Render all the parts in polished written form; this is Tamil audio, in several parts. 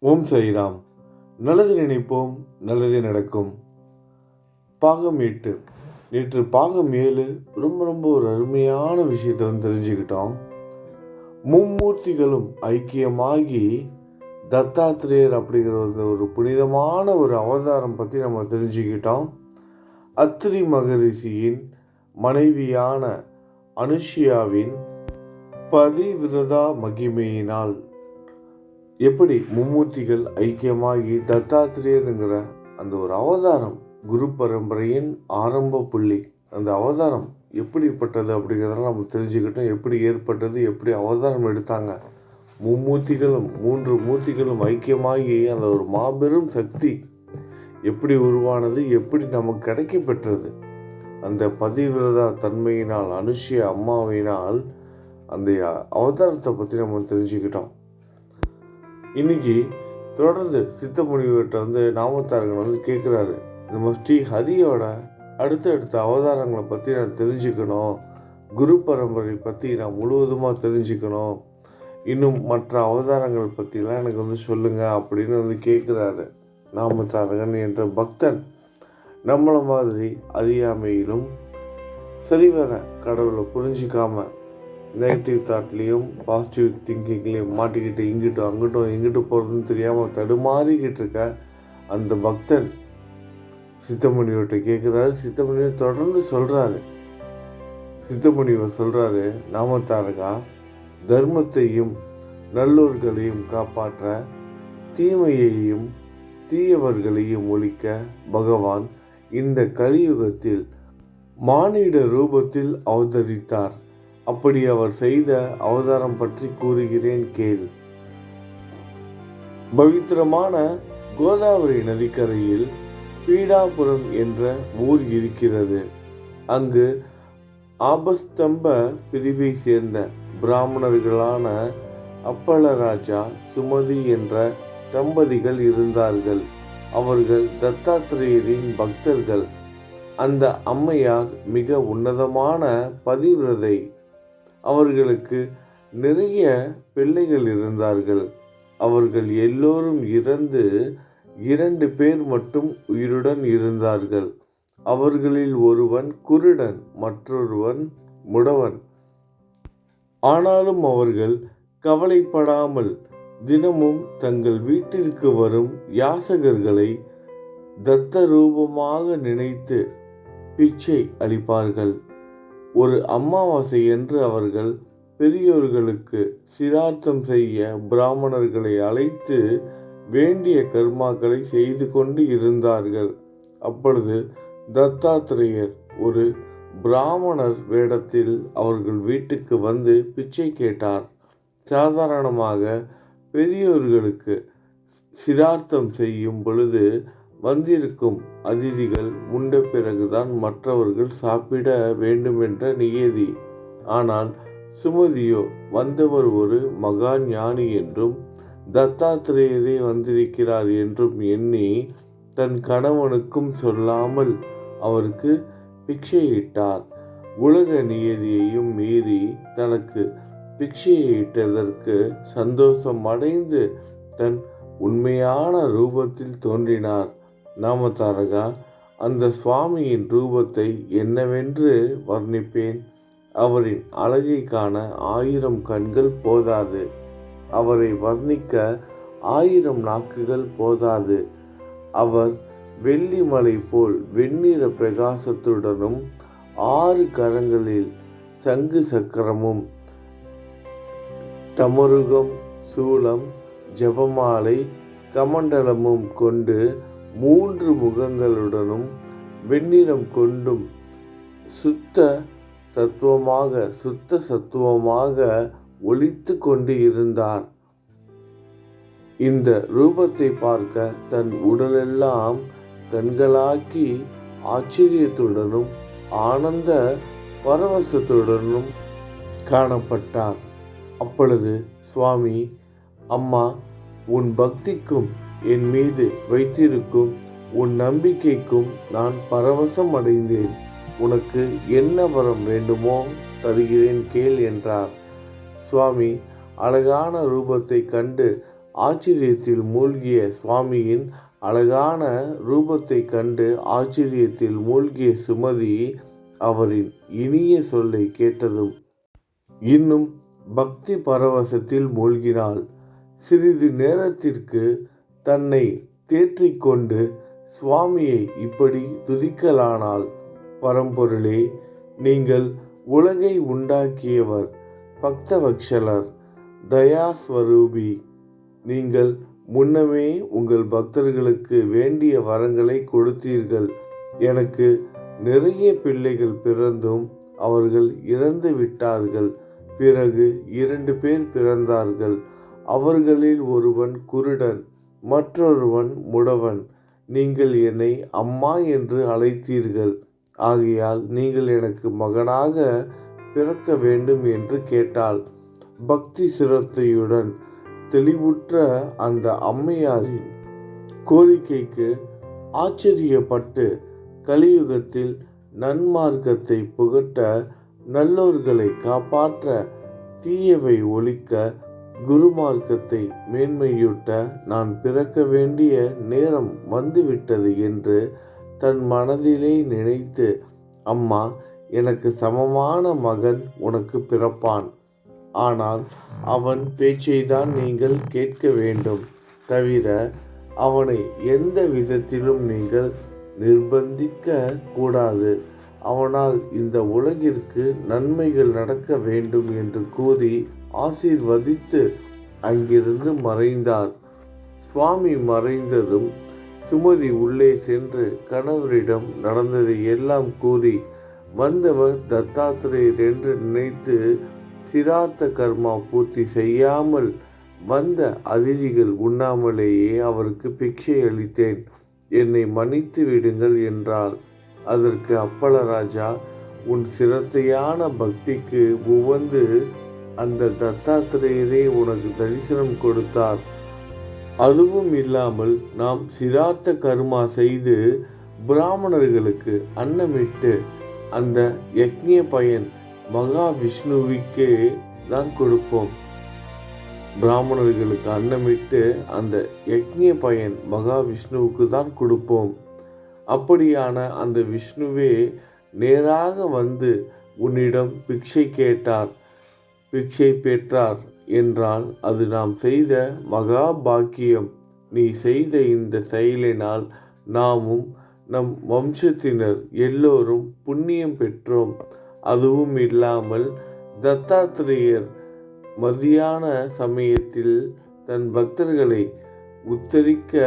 ஓம் சாய்ராம். நல்லது நினைப்போம், நல்லது நடக்கும். பாகம் 8. நேற்று பாகம் 7 ரொம்ப ரொம்ப ஒரு அருமையான விஷயத்தை தெரிஞ்சுக்கிட்டோம். மும்மூர்த்திகளும் ஐக்கியமாகி தத்தாத்திரேயர் அப்படிங்கிற ஒரு புனிதமான ஒரு அவதாரம் பற்றி நம்ம தெரிஞ்சுக்கிட்டோம். அத்திரி மகரிஷியின் மனைவியான அனுஷியாவின் பதிவிரதா மகிமையினால் எப்படி மும்மூர்த்திகள் ஐக்கியமாகி தத்தாத்திரேயருங்கிற அந்த ஒரு அவதாரம், குரு பரம்பரையின் ஆரம்ப புள்ளி, அந்த அவதாரம் எப்படிப்பட்டது அப்படிங்கிறதெல்லாம் நம்ம தெரிஞ்சுக்கிட்டோம். எப்படி ஏற்பட்டது, எப்படி அவதாரம் எடுத்தாங்க, மும்மூர்த்திகளும் 3 மூர்த்திகளும் ஐக்கியமாகி அந்த ஒரு மாபெரும் சக்தி எப்படி உருவானது, எப்படி நமக்கு கிடைக்க பெற்றது, அந்த பதிவிரதா தன்மையினால், அனுஷியா அம்மாவினால் அந்த அவதாரத்தை பற்றி நம்ம தெரிஞ்சுக்கிட்டோம். இன்னைக்கு தொடர்ந்து சித்த முனிவர்கிட்ட நாமத்தாரகன் கேட்குறாரு, நம்ம ஸ்ரீ ஹரியோட அடுத்தடுத்த அவதாரங்களை பற்றி நான் தெரிஞ்சுக்கணும், குரு பரம்பரை பற்றி நான் முழுவதுமாக தெரிஞ்சுக்கணும், இன்னும் மற்ற அவதாரங்கள் பற்றிலாம் எனக்கு சொல்லுங்க அப்படின்னு கேட்குறாரு. நாமத்தாரகன் என்ற பக்தன் நம்மளை மாதிரி அறியாமையிலும் சரிவர கடவுளை புரிஞ்சிக்காம நெகட்டிவ் தாட்லேயும் பாசிட்டிவ் திங்கிங்லேயும் மாட்டிக்கிட்டு இங்கிட்டும் போகிறதுன்னு தெரியாமல் தடுமாறிக்கிட்டு இருக்க அந்த பக்தன் சித்தமுனிவர்கிட்ட கேட்குறாரு. சித்தமுனிவர் தொடர்ந்து சொல்கிறாரு. சித்தமுனிவர் சொல்கிறாரு, நாமத்தாரகா, தர்மத்தையும் நல்லோர்களையும் காப்பாற்ற, தீமையையும் தீயவர்களையும் ஒழிக்க பகவான் இந்த கலியுகத்தில் மானிட ரூபத்தில் அவதரித்தார். அப்படி அவர் செய்த அவதாரம் பற்றி கூறுகிறேன் கேள். பவித்திரமான கோதாவரி நதிக்கரையில் பீடாபுரம் என்ற ஊர் இருக்கிறது. அங்கு ஆபஸ்தம்ப பிரிவை சேர்ந்த பிராமணர்களான அப்பளராஜா, சுமதி என்ற தம்பதிகள் இருந்தார்கள். அவர்கள் தத்தாத்திரேயரின் பக்தர்கள். அந்த அம்மையார் மிக உன்னதமான பதிவிரதை. அவர்களுக்கு நிறைய பிள்ளைகள் இருந்தார்கள். அவர்கள் எல்லோரும் இறந்து 2 பேர் மட்டும் உயிருடன் இருந்தார்கள். அவர்களில் ஒருவன் குருடன், மற்றொருவன் முடவன். ஆனாலும் அவர்கள் கவலைப்படாமல் தினமும் தங்கள் வீட்டிற்கு வரும் யாசகர்களை தத்த ரூபமாக நினைத்து பிச்சை அளிப்பார்கள். ஒரு அமாவாசை என்று அவர்கள் பெரியோர்களுக்கு சிரார்த்தம் செய்ய பிராமணர்களை அழைத்து வேண்டிய கர்மாக்களை செய்து கொண்டு இருந்தார்கள். அப்பொழுது தத்தாத்திரேயர் ஒரு பிராமணர் வேடத்தில் அவர்கள் வீட்டுக்கு பிச்சை கேட்டார். சாதாரணமாக பெரியோர்களுக்கு சிரார்த்தம் செய்யும் பொழுது வந்திருக்கும் அதிதிகள் உண்ட பிறகுதான் மற்றவர்கள் சாப்பிட வேண்டுமென்ற நியதி. ஆனால் சுமதியோ வந்தவர் ஒரு மகா ஞானி என்றும் தத்தாத்திரேயரே வந்திருக்கிறார் என்றும் எண்ணி தன் கணவனுக்கும் சொல்லாமல் அவருக்கு பிச்சையிட்டார். உலக நியதியையும் மீறி தனக்கு பிச்சையிட்டதற்கு சந்தோஷம் அடைந்து தன் உண்மையான ரூபத்தில் தோன்றினார். நாமத்தாரகா, அந்த சுவாமியின் ரூபத்தை என்னவென்று வர்ணிப்பேன்? அவரின் அழகை காண 1000 கண்கள் போதாது. அவரை வர்ணிக்க 1000 நாக்குகள் போதாது. அவர் வெள்ளி மலை போல் வெண்ணிற பிரகாசத்துடனும் 6 கரங்களில் சங்கு சக்கரமும் டமருகம், சூலம், ஜபமாலை, கமண்டலமும் கொண்டு 3 முகங்களுடனும் வெண்ணிறம் கொண்டும் சுத்த சத்துவமாக ஒளித்து கொண்டு இருந்தார். இந்த ரூபத்தை பார்க்க தன் உடலெல்லாம் கண்களாக்கி ஆச்சரியத்துடனும் ஆனந்த பரவசத்துடனும் காணப்பட்டார். அப்பொழுது சுவாமி, அம்மா, உன் பக்திக்கும் என் மீது வைத்திருக்கும் உன் நம்பிக்கைக்கும் நான் பரவசம் அடைந்தேன். உனக்கு என்ன வரம் வேண்டுமோ தருகிறேன் கேள் என்றார். சுவாமி அழகான ரூபத்தை கண்டு ஆச்சரியத்தில் மூழ்கிய சுவாமியின் அழகான ரூபத்தை கண்டு ஆச்சரியத்தில் மூழ்கிய சுமதி அவரின் இனிய சொல்லை கேட்டதும் இன்னும் பக்தி பரவசத்தில் மூழ்கினாள். சிறிது நேரத்திற்கு தன்னை தேற்றிக்கொண்டு சுவாமியை இப்படி துதிக்கலானாள். பரம்பொருளே, நீங்கள் உலகை உண்டாக்கியவர், பக்தவக்ஷலர், தயாஸ்வரூபி. நீங்கள் முன்னமே உங்கள் பக்தர்களுக்கு வேண்டிய வரங்களை கொடுத்தீர்கள். எனக்கு நிறைய பிள்ளைகள் பிறந்தும் அவர்கள் இறந்து விட்டார்கள். பிறகு 2 பேர் பிறந்தார்கள். அவர்களில் ஒருவன் குருடன், மற்றொருவன் முடவன். நீங்கள் என்னை அம்மா என்று அழைத்தீர்கள். ஆகையால் நீங்கள் எனக்கு மகனாக பிறக்க வேண்டும் என்று கேட்டாள். பக்தி சிரத்தையுடன் தெளிவுற்ற அந்த அம்மையாரின் கோரிக்கைக்கு ஆச்சரியப்பட்டு கலியுகத்தில் நன்மார்க்கத்தை புகட்ட, நல்லோர்களை காப்பாற்ற, தீயவை ஒழிக்க, குருமார்க்கத்தை மேன்மையூட்ட நான் பிறக்க வேண்டிய நேரம் வந்துவிட்டது என்று தன் மனதிலே நினைத்து, அம்மா, எனக்கு சமமான மகன் உனக்கு பிறப்பான். ஆனால் அவன் பேச்சைதான் நீங்கள் கேட்க வேண்டும். தவிர அவனை எந்த விதத்திலும் நீங்கள் நிர்பந்திக்க கூடாது. அவனால் இந்த உலகிற்கு நன்மைகள் நடக்க வேண்டும் என்று கூறி ஆசீர்வதித்து அங்கிருந்து மறைந்தார். சுவாமி மறைந்ததும் சுமதி உள்ளே சென்று கணவரிடம் நடந்ததை எல்லாம் கூறி, வந்தவர் தத்தாத்திரேயர் என்று நினைத்து சிரார்த்த கர்மா பூர்த்தி செய்யாமல் வந்த அதிதிகள் உண்ணாமலேயே அவருக்கு பிக்ஷை அளித்தேன். என்னை மன்னித்து விடுங்கள் என்றாள். அதற்கு அப்பலராஜா, உன் சிரத்தையான பக்திக்கு உவந்து அந்த தத்தாத்திரேயரே உனக்கு தரிசனம் கொடுத்தார். அதுவும் இல்லாமல் நாம் சிரார்த்த கர்மா செய்து பிராமணர்களுக்கு அன்னமிட்டு அந்த யக்ஞ பயன் மகாவிஷ்ணுவுக்கே தான் கொடுப்போம். பிராமணர்களுக்கு அன்னமிட்டு அந்த யக்ஞ பயன் மகாவிஷ்ணுவுக்கு தான் கொடுப்போம். அப்படியான அந்த விஷ்ணுவே நேராக வந்து உன்னிடம் பிக்ஷை கேட்டார், பிக்ஷை பெற்றார் என்றால் அது நாம் செய்த மகா பாக்கியம். நீ செய்த இந்த செயலினால் நாமும் நம் வம்சத்தினர் எல்லோரும் புண்ணியம் பெற்றோம். அதுவும் இல்லாமல் தத்தாத்திரேயர் மதியான சமயத்தில் தன் பக்தர்களை உத்தரிக்க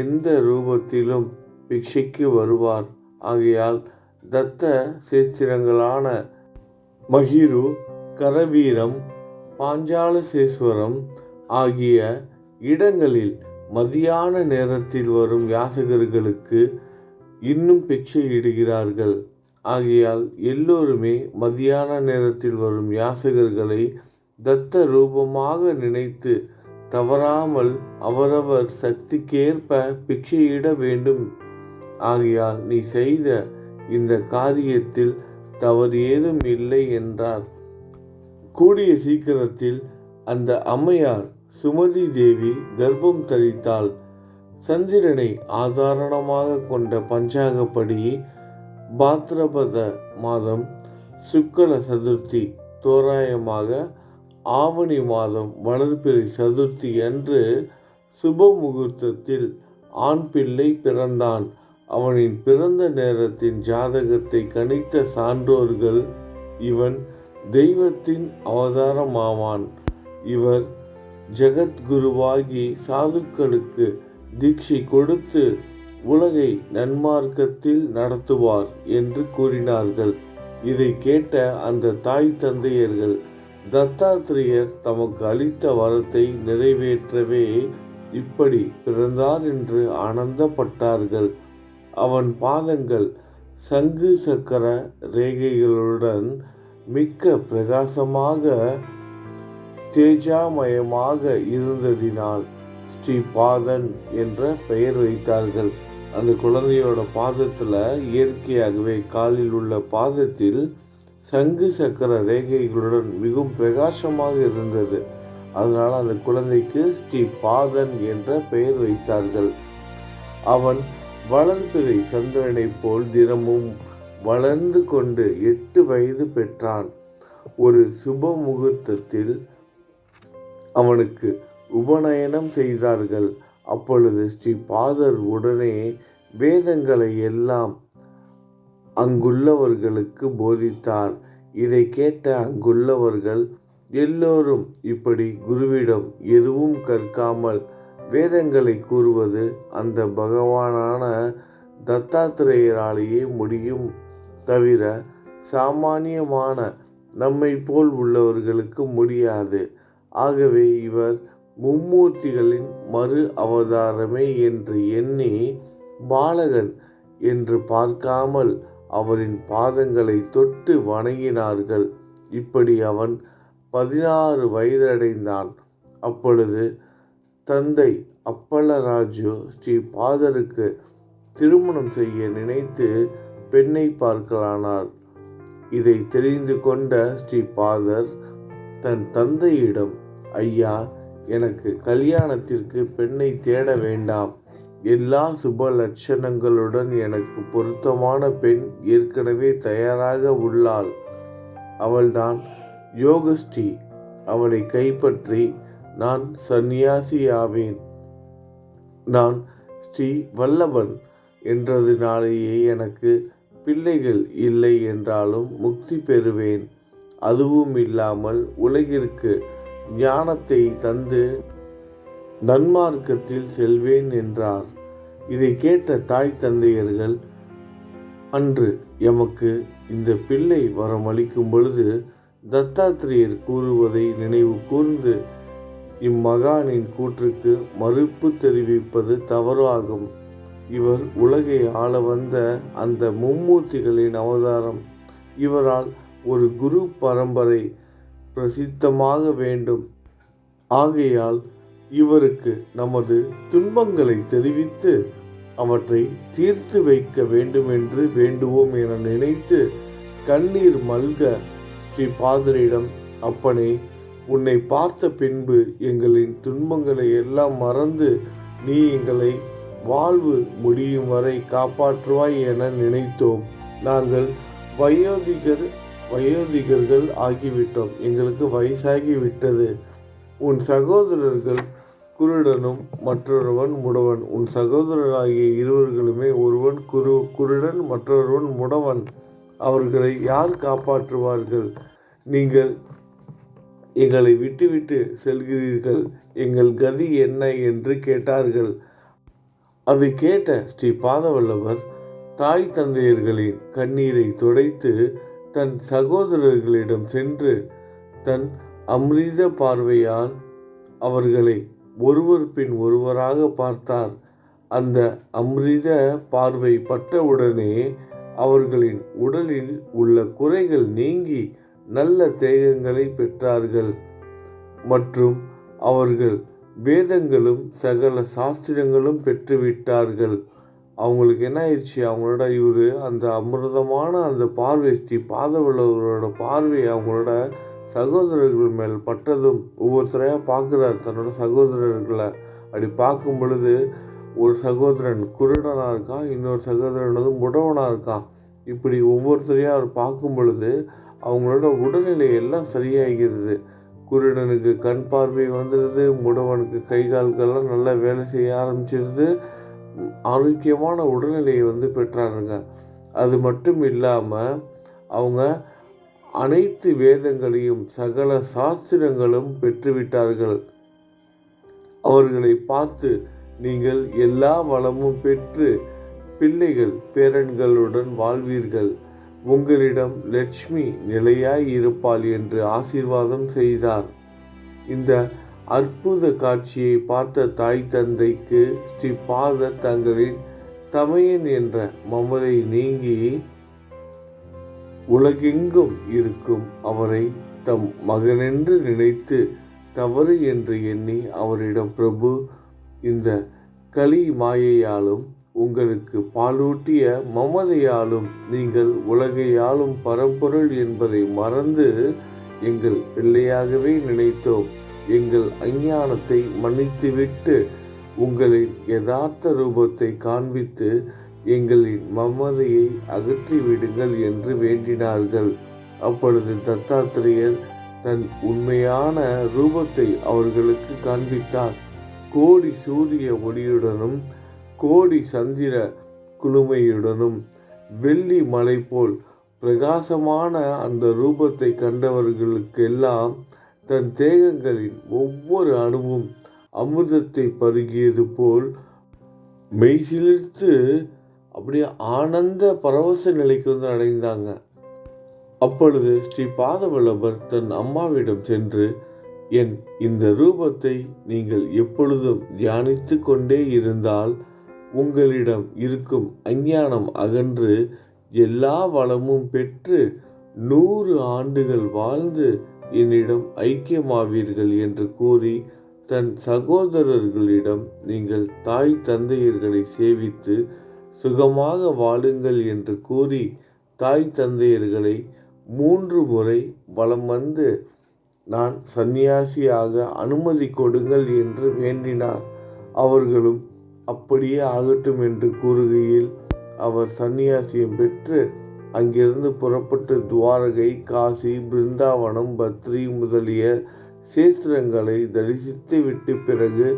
எந்த ரூபத்திலும் பிக்ஷைக்கு வருவார். ஆகையால் தத்த சேஸ்திரங்களான மகிரு, கரவீரம், பாஞ்சாலசேஸ்வரம் ஆகிய இடங்களில் மதியான நேரத்தில் வரும் யாசகர்களுக்கு இன்னும் பிக்ஷை இடுகிறார்கள். ஆகையால் எல்லோருமே மதியான நேரத்தில் வரும் யாசகர்களை தத்த ரூபமாக நினைத்து தவறாமல் அவரவர் சக்திக்கேற்ப பிக்ஷையிட வேண்டும். ஆகையால் நீ செய்த இந்த காரியத்தில் தவறு ஏதும் இல்லை என்றார். கூடிய சீக்கிரத்தில் அந்த அம்மையார் சுமதி தேவி கர்ப்பம் தரித்தாள். சந்திரனை ஆதாரணமாக கொண்ட பஞ்சாங்கப்படி பாத்ரபத மாதம் சுக்ல சதுர்த்தி, தோராயமாக ஆவணி மாதம் வளர்பிறை சதுர்த்தி அன்று சுப முகூர்த்தத்தில் ஆண் பிள்ளை பிறந்தான். அவனின் பிறந்த நேரத்தின் ஜாதகத்தை கணித்த சான்றோர்கள், இவன் தெய்வத்தின் அவதாரமாவான். இவர் ஜெகத்குருவாகி சாதுக்களுக்கு தீட்சை கொடுத்து உலகை நன்மார்க்கத்தில் நடத்துவார் என்று கூறினார்கள். இதை கேட்ட அந்த தாய் தந்தையர்கள் தத்தாத்திரேயர் தமக்கு அளித்த வரத்தை நிறைவேற்றவே இப்படி பிறந்தார் என்று ஆனந்தப்பட்டார்கள். அவன் பாதங்கள் சங்கு சக்கர ரேகைகளுடன் மிக்க பிரகாசமாக தேஜாமயமாக இருந்ததினால் ஸ்ரீபாதன் என்ற பெயர் வைத்தார்கள். அந்த குழந்தையோட பாதத்தில் இயற்கையாகவே காலில் உள்ள பாதத்தில் சங்கு சக்கர ரேகைகளுடன் மிகவும் பிரகாசமாக இருந்தது. அதனால் அந்த குழந்தைக்கு ஸ்ரீ பாதன் என்ற பெயர் வைத்தார்கள். அவன் வளர்பிறை சந்திரனைப் போல் தினமும் வளர்ந்து கொண்டு 8 வயது பெற்றான். ஒரு சுப முகூர்த்தத்தில் அவனுக்கு உபநயனம் செய்தார்கள். அப்பொழுது ஸ்ரீ பாதர் உடனே வேதங்களை எல்லாம் அங்குள்ளவர்களுக்கு போதித்தார். இதை கேட்ட அங்குள்ளவர்கள் எல்லோரும், இப்படி குருவிடம் எதுவும் கற்காமல் வேதங்களை கூறுவது அந்த பகவானான தத்தாத்திரேயராலேயே முடியும், தவிர சாமானியமான நம்மை போல் உள்ளவர்களுக்கு முடியாது. ஆகவே இவர் மும்மூர்த்திகளின் மறு அவதாரமே என்று எண்ணி பாலகன் என்று பார்க்காமல் அவரின் பாதங்களை தொட்டு வணங்கினார்கள். இப்படி அவன் 16 வயதடைந்தான். அப்பொழுது தந்தை அப்பலராஜு ஸ்ரீ பாதருக்கு திருமணம் செய்ய நினைத்து பெண்ணை பார்க்கலானார். இதை தெரிந்து கொண்ட ஸ்ரீ பாதர் தன் தந்தையிடம், ஐயா, எனக்கு கல்யாணத்திற்கு பெண்ணை தேட வேண்டாம். எல்லா சுப லட்சணங்களுடன் எனக்கு பொருத்தமான பெண் ஏற்கனவே தயாராக உள்ளாள். அவள்தான் யோகஸ்ரீ. அவளை கைப்பற்றி நான் சந்நியாசியாவேன். நான் ஸ்ரீ வல்லபன் என்றதினாலேயே எனக்கு பிள்ளைகள் இல்லை என்றாலும் முக்தி பெறுவேன். அதுவும் இல்லாமல் உலகிற்கு ஞானத்தை தந்து தன்மார்க்கத்தில் செல்வேன் என்றார். இதை கேட்ட தாய் தந்தையர்கள், அன்று எமக்கு இந்த பிள்ளை வரமளிக்கும் பொழுது தத்தாத்திரேயர் கூறுவதை நினைவு கூர்ந்து இம்மகானின் கூற்றுக்கு மறுப்பு தெரிவிப்பது தவறாகும். இவர் உலகை ஆள வந்த அந்த மும்மூர்த்திகளின் அவதாரம். இவரால் ஒரு குரு பரம்பரை பிரசித்தமாக வேண்டும். ஆகையால் இவருக்கு நமது துன்பங்களை தெரிவித்து அவற்றை தீர்த்து வைக்க வேண்டுமென்று வேண்டுவோம் என நினைத்து கண்ணீர் மல்க ஸ்ரீ பாதரிடம், அப்பனே, உன்னை பார்த்த பின்பு எங்களின் துன்பங்களை எல்லாம் மறந்து நீ எங்களை வாழ்வு முடியும் வரை காப்பாற்றுவாய் என நினைத்தோம். நாங்கள் வயோதிகர்கள் ஆகிவிட்டோம். எங்களுக்கு வயசாகி விட்டது. உன் சகோதரர்கள் குருடனும் மற்றொருவன் முடவன். உன் சகோதரராகிய இருவர்களுமே, ஒருவன் குருடன் மற்றொருவன் முடவன். அவர்களை யார் காப்பாற்றுவார்கள்? நீங்கள் எங்களை விட்டுவிட்டு செல்கிறீர்கள். எங்கள் கதி என்ன என்று கேட்டார்கள். அதை கேட்ட ஸ்ரீ பாதவல்லவர் தாய் தந்தையர்களின் கண்ணீரை துடைத்து தன் சகோதரர்களிடம் சென்று தன் அமிர்த பார்வையால் அவர்களை ஒருவர் பின் ஒருவராக பார்த்தார். அந்த அமிர்த பார்வை பட்டவுடனே அவர்களின் உடலில் உள்ள குறைகள் நீங்கி நல்ல தேகங்களை பெற்றார்கள். மற்றும் அவர்கள் வேதங்களும் சகல சாஸ்திரங்களும் பெற்றுவிட்டார்கள். அவங்களுக்கு என்ன ஆயிடுச்சு, அவங்களோட அந்த அமிர்தமான அந்த பார்வை, ஸ்ரீ பாதவல்லவரோட பார்வை அவங்களோட சகோதரர்கள் மேல் பட்டதும் ஒவ்வொருத்தரையாக பார்க்குறாரு தன்னோட சகோதரர்களை. அப்படி பார்க்கும் பொழுது ஒரு சகோதரன் குருடனாக இருக்கான், இன்னொரு சகோதரன் வந்து முடவனாக இருக்கான். இப்படி ஒவ்வொருத்தரையாக அவர் பார்க்கும் பொழுது அவங்களோட உடல்நிலை எல்லாம் சரியாகிறது. குருடனுக்கு கண் பார்வை வந்துடுது, முடவனுக்கு கை கால்கள்லாம் நல்லா வேலை செய்ய ஆரம்பிச்சிருது, ஆரோக்கியமான உடல்நிலையை வந்து பெற்றாருங்க. அது மட்டும் இல்லாமல் அவங்க அனைத்து வேதங்களையும் சகல சாஸ்திரங்களும் பெற்றுவிட்டார்கள். அவர்களை பார்த்து, நீங்கள் எல்லா வளமும் பெற்று பிள்ளைகள் பேரன்களுடன் வாழ்வீர்கள். உங்களிடம் லட்சுமி நிலையாய் இருப்பாள் என்று ஆசீர்வாதம் செய்தார். இந்த அற்புத காட்சியை பார்த்த தாய் தந்தைக்கு ஸ்ரீ பாதர் தங்களின் தமையன் என்ற மமதை நீங்கி உலகெங்கும் இருக்கும் அவரை தம் மகனென்று நினைத்து தவறு என்று எண்ணி அவரிடம், பிரபு, இந்த கலி மாயையாலும் உங்களுக்கு பாலூட்டிய மமதையாலும் நீங்கள் உலகை ஆளும் பரம்பொருள் என்பதை மறந்து எங்கள் பிள்ளையாகவே நினைத்தோம். எங்கள் அஞ்ஞானத்தை மன்னித்துவிட்டு உங்களின் யதார்த்த ரூபத்தை காண்பித்து எங்களின் மமதையை அகற்றிவிடுங்கள் என்று வேண்டினார்கள். அப்பொழுது தத்தாத்திரேயர் தன் உண்மையான ரூபத்தை அவர்களுக்கு காண்பித்தார். கோடி சூரிய ஒளியுடனும் கோடி சந்திர குளுமையுடனும் வெள்ளி மலை போல் பிரகாசமான அந்த ரூபத்தை கண்டவர்களுக்கெல்லாம் தன் தேகங்களின் ஒவ்வொரு அணுவும் அமிர்தத்தை பருகியது போல் மெய்சிலிர்த்து அப்படியே ஆனந்த பரவச நிலைக்கு அடைந்தாங்க. அப்பொழுது ஸ்ரீ பாதவல்லபர் தன் அம்மாவிடம் சென்று, என் இந்த ரூபத்தை நீங்கள் எப்பொழுதும் தியானித்து கொண்டே இருந்தால் உங்களிடம் இருக்கும் அஞ்ஞானம் அகன்று எல்லா வளமும் பெற்று 100 ஆண்டுகள் வாழ்ந்து என்னிடம் ஐக்கியமாவீர்கள் என்று கூறி தன் சகோதரர்களிடம் நீங்கள் தாய் தந்தையர்களை சேவித்து சுகமாக வாழுங்கள் என்று கூறி தாய் தந்தையர்களை 3 முறை வலம் வந்து நான் சந்நியாசியாக அனுமதி கொடுங்கள் என்று வேண்டினார். அவர்களும் அப்படியே ஆகட்டும் என்று கூறுகையில் அவர் சந்நியாசியம் பெற்று அங்கிருந்து புறப்பட்டு துவாரகை, காசி, பிருந்தாவனம், பத்ரி முதலிய சேத்திரங்களை தரிசித்து விட்டு பிறகு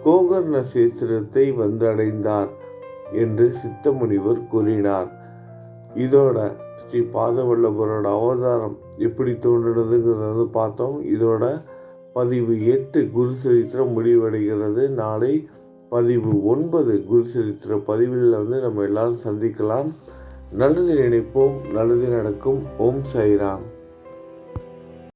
கோகர்ண சேத்திரத்தை வந்தடைந்தார் என்று சித்தமுனிவர் கூறினார். இதோட ஸ்ரீ பாதவல்லபரோட அவதாரம் எப்படி தோன்றுனதுங்கிறத பார்த்தோம். இதோட பதிவு 8 குரு சரித்திரம் முடிவடைகிறது. நாளை பதிவு 9 குரு சரித்திர பதிவில் நம்ம எல்லாரும் சந்திக்கலாம். நல்லது நினைப்போம், நல்லது நடக்கும். ஓம் சாய்ராம்.